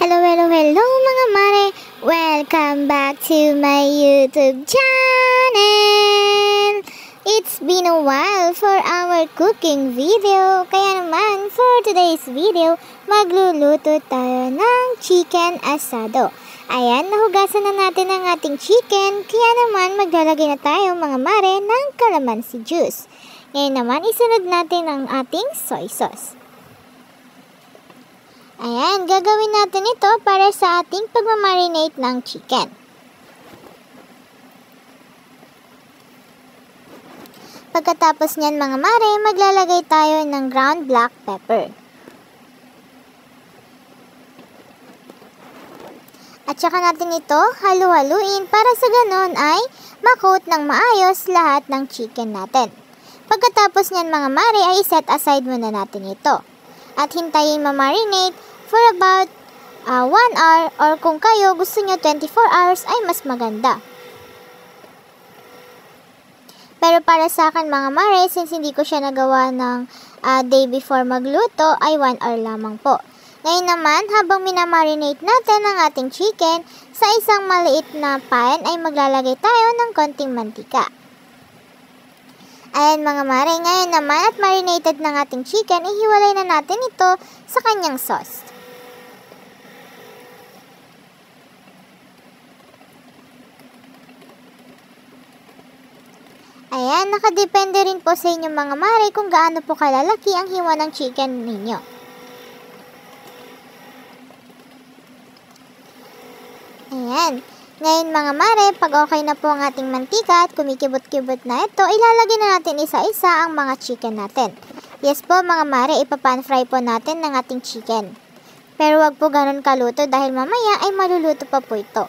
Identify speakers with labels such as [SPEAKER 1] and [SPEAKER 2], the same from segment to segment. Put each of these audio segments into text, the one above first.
[SPEAKER 1] Hello, hello, hello mga mare! Welcome back to my YouTube channel! It's been a while for our cooking video. Kaya naman, for today's video, magluluto tayo ng chicken asado. Ayan, nahugasan na natin ang ating chicken. Kaya naman, maglalagay na tayo mga mare ng calamansi juice. Ngayon naman, isunod natin ang ating soy sauce. Ayan, gagawin natin ito para sa ating pagmamarinate ng chicken. Pagkatapos niyan mga mare, maglalagay tayo ng ground black pepper. At saka natin ito halu-haluin para sa ganon ay makoat ng maayos lahat ng chicken natin. Pagkatapos niyan mga mare ay set aside muna natin ito. At hintayin ma-marinate for about 1 hour or kung kayo gusto nyo 24 hours ay mas maganda. Pero para sa akin mga mare, since hindi ko siya nagawa ng day before magluto ay 1 hour lamang po. Ngayon naman, habang minamarinate natin ang ating chicken, sa isang maliit na pan ay maglalagay tayo ng konting mantika. Ayan mga mare, ngayon naman at marinated ng ating chicken, ihiwalay na natin ito sa kanyang sauce. Ayan, nakadepende rin po sa inyo mga mare kung gaano po kalalaki ang hiwa ng chicken ninyo. Ayan. Ngayon mga mare, pag okay na po ang ating mantika at kumikibot-kibot na ito, ilalagay na natin isa-isa ang mga chicken natin. Yes po mga mare, ipapan fry po natin ng ating chicken. Pero wag po ganun kaluto dahil mamaya ay maluluto pa po ito.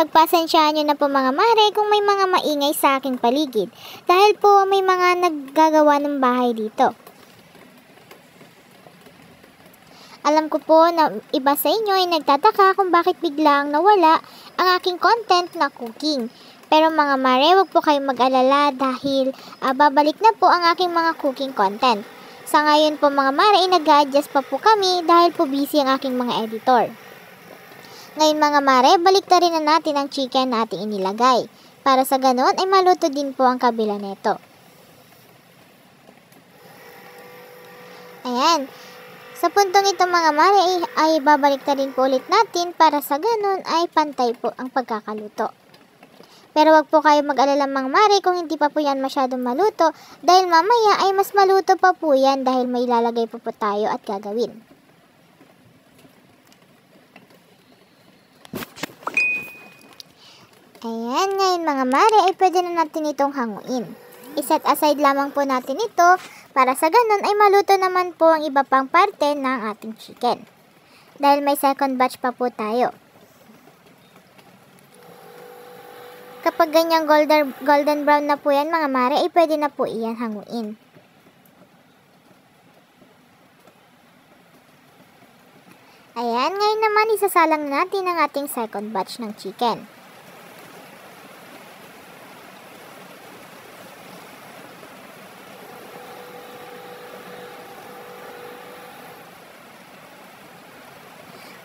[SPEAKER 1] Pagpasensyahan nyo na po mga mare kung may mga maingay sa aking paligid dahil po may mga naggagawa ng bahay dito. Alam ko po na iba sa inyo ay nagtataka kung bakit biglang nawala ang aking content na cooking. Pero mga mare, wag po kayong mag-alala dahil babalik na po ang aking mga cooking content. Sa ngayon po mga mare, nag-a-adjust pa po kami dahil po busy ang aking mga editor. Ngayon mga mare, balik na rin na natin ang chicken na ating inilagay. Para sa ganon ay maluto din po ang kabila nito. Ayan. Sa puntong ito mga mare ay babalik na rin po ulit natin para sa ganun ay pantay po ang pagkakaluto. Pero wag po kayo mag-alala mga mare kung hindi pa po yan masyadong maluto dahil mamaya ay mas maluto pa po yan dahil may ilalagay po tayo at gagawin. Ayan, ngayon mga mare ay pwede na natin itong hanguin. I-set aside lamang po natin ito para sa ganun ay maluto naman po ang iba pang parte ng ating chicken. Dahil may second batch pa po tayo. Kapag ganyang golden brown na po yan mga mare ay pwede na po iyan hanguin. Ayan, ngayon naman isasalang natin ang ating second batch ng chicken.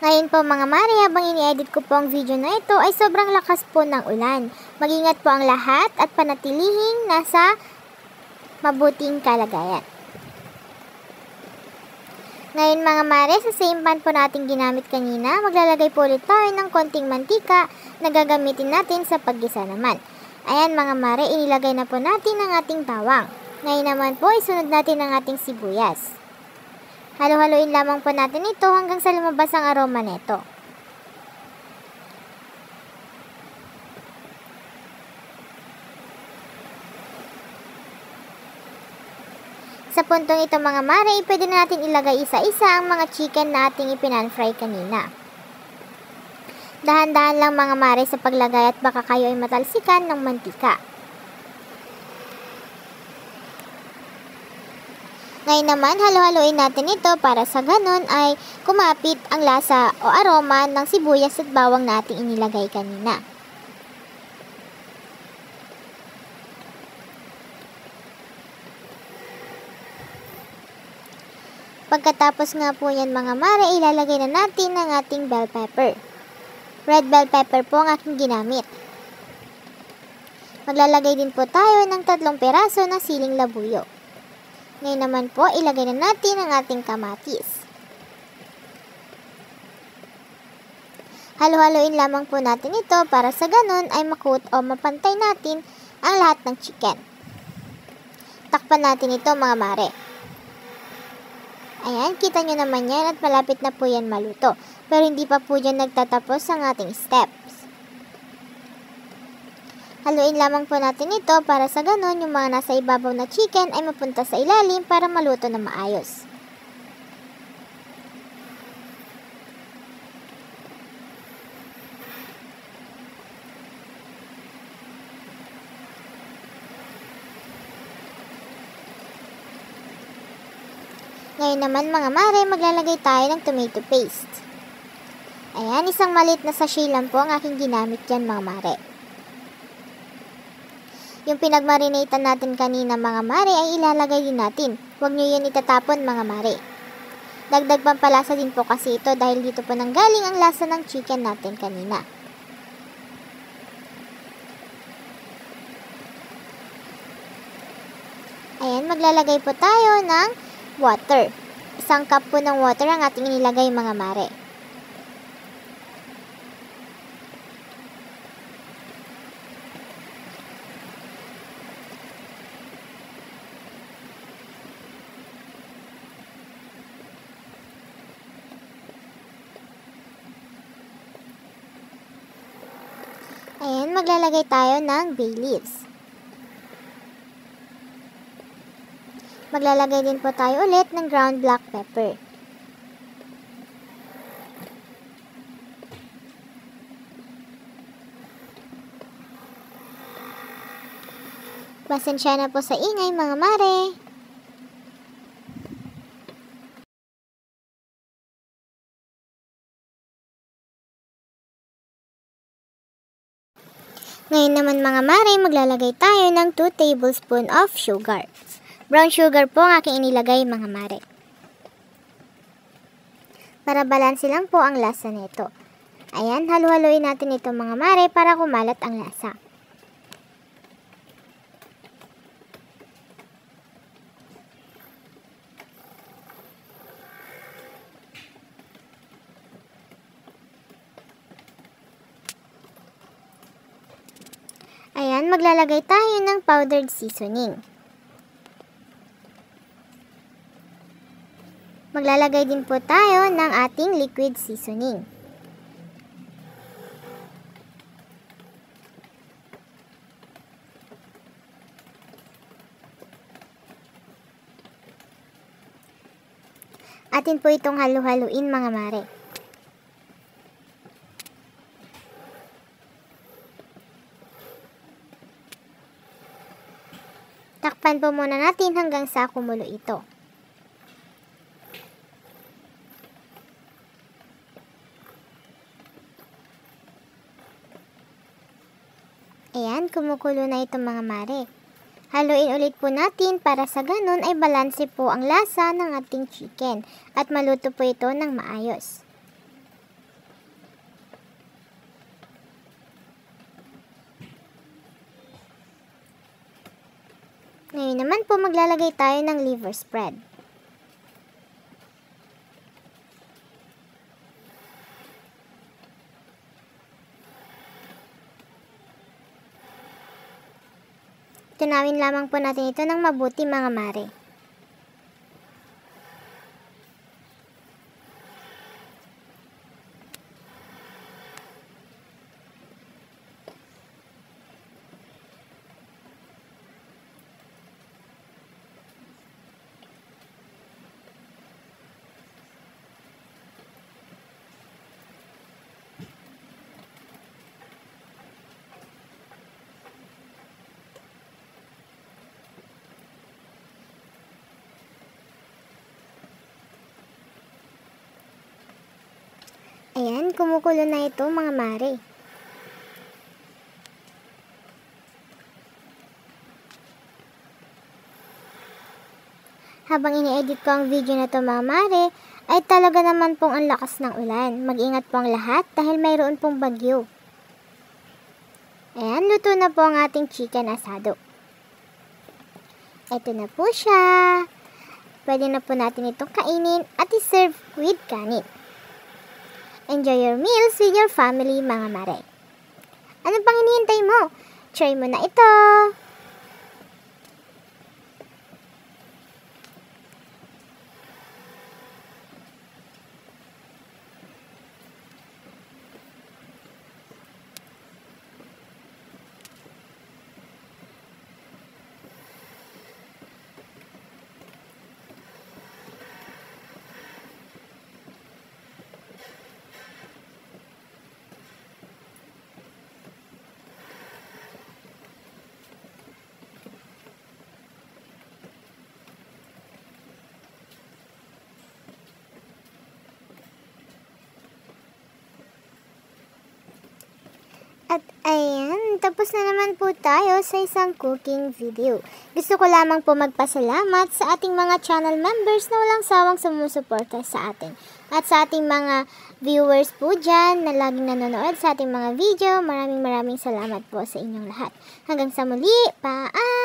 [SPEAKER 1] Ngayon po mga mare, habang ini-edit ko po ang video na ito ay sobrang lakas po ng ulan. Mag-ingat po ang lahat at panatilihing nasa mabuting kalagayan. Ngayon mga mare, sa same pan po natin ginamit kanina, maglalagay po ulit tayo ng konting mantika na gagamitin natin sa paggisa naman. Ayan mga mare, inilagay na po natin ang ating bawang. Ngayon naman po, isunod natin ang ating sibuyas. Halo-haloin lamang po natin ito hanggang sa lumabas ang aroma nito. Sa puntong ito mga mare, pwede na natin ilagay isa-isa ang mga chicken na ating ipinan-fry kanina. Dahan-dahan lang mga mare sa paglagay at baka kayo ay matalsikan ng mantika. Ngayon naman, halo-haloin natin ito para sa ganon ay kumapit ang lasa o aroma ng sibuyas at bawang na ating inilagay kanina. Pagkatapos nga po yan mga mare, ilalagay na natin ang ating bell pepper. Red bell pepper po ang aking ginamit. Maglalagay din po tayo ng 3 peraso ng siling labuyo. Ngayon naman po, ilagay na natin ang ating kamatis. Halo-haloin lamang po natin ito para sa ganun ay makut o mapantay natin ang lahat ng chicken. Takpan natin ito mga mare. Ayan, kita nyo naman yan at malapit na po yan maluto. Pero hindi pa po yan nagtatapos ang ating steps. Haluin lamang po natin ito para sa ganun yung mga nasa ibabaw na chicken ay mapunta sa ilalim para maluto na maayos. Ngayon naman mga mare, maglalagay tayo ng tomato paste. Ayan, isang maliit na sachet lang po ang aking ginamit dyan mga mare. Yung pinagmarinatean natin kanina mga mare ay ilalagay din natin. Huwag nyo yan itatapon mga mare. Dagdag pampalasa din po kasi ito dahil dito po nanggaling ang lasa ng chicken natin kanina. Ayan, maglalagay po tayo ng water. 1 cup po ng water ang ating inilagay mga mare. Ayan, maglalagay tayo ng bay leaves. Maglalagay din po tayo ulit ng ground black pepper. Pasensya na po sa ingay mga mare. Ngayon naman mga mare, maglalagay tayo ng 2 tablespoons of sugar. Brown sugar po ang aking inilagay mga mare. Para balanse lang po ang lasa nito. Ayan, halu-haluin natin ito mga mare para kumalat ang lasa. Ayan, maglalagay tayo ng powdered seasoning. Maglalagay din po tayo ng ating liquid seasoning. Atin po itong halu-haluin mga mare. Takpan po muna natin hanggang sa kumulo ito. Ayan, kumukulo na ito mga mare. Haluin ulit po natin para sa ganun ay balanse po ang lasa ng ating chicken at maluto po ito ng maayos. Ngayon naman po maglalagay tayo ng liver spread. Tunawin lamang po natin ito ng mabuti mga mare. Ayan, kumukulo na ito mga mare. Habang ini-edit ko ang video na to mga mare, ay talaga naman pong ang lakas ng ulan. Mag-ingat po ang lahat dahil mayroon pong bagyo. Ayan, luto na po ang ating chicken asado. Ito na po siya. Pwede na po natin itong kainin at i-serve with kanin. Enjoy your meals with your family mga mare. Ano pang hinihintay mo? Try mo na ito! At ayan, tapos na naman po tayo sa isang cooking video. Gusto ko lamang po magpasalamat sa ating mga channel members na walang sawang sumusuporta sa atin. At sa ating mga viewers po dyan na laging nanonood sa ating mga video, maraming salamat po sa inyong lahat. Hanggang sa muli, paalam!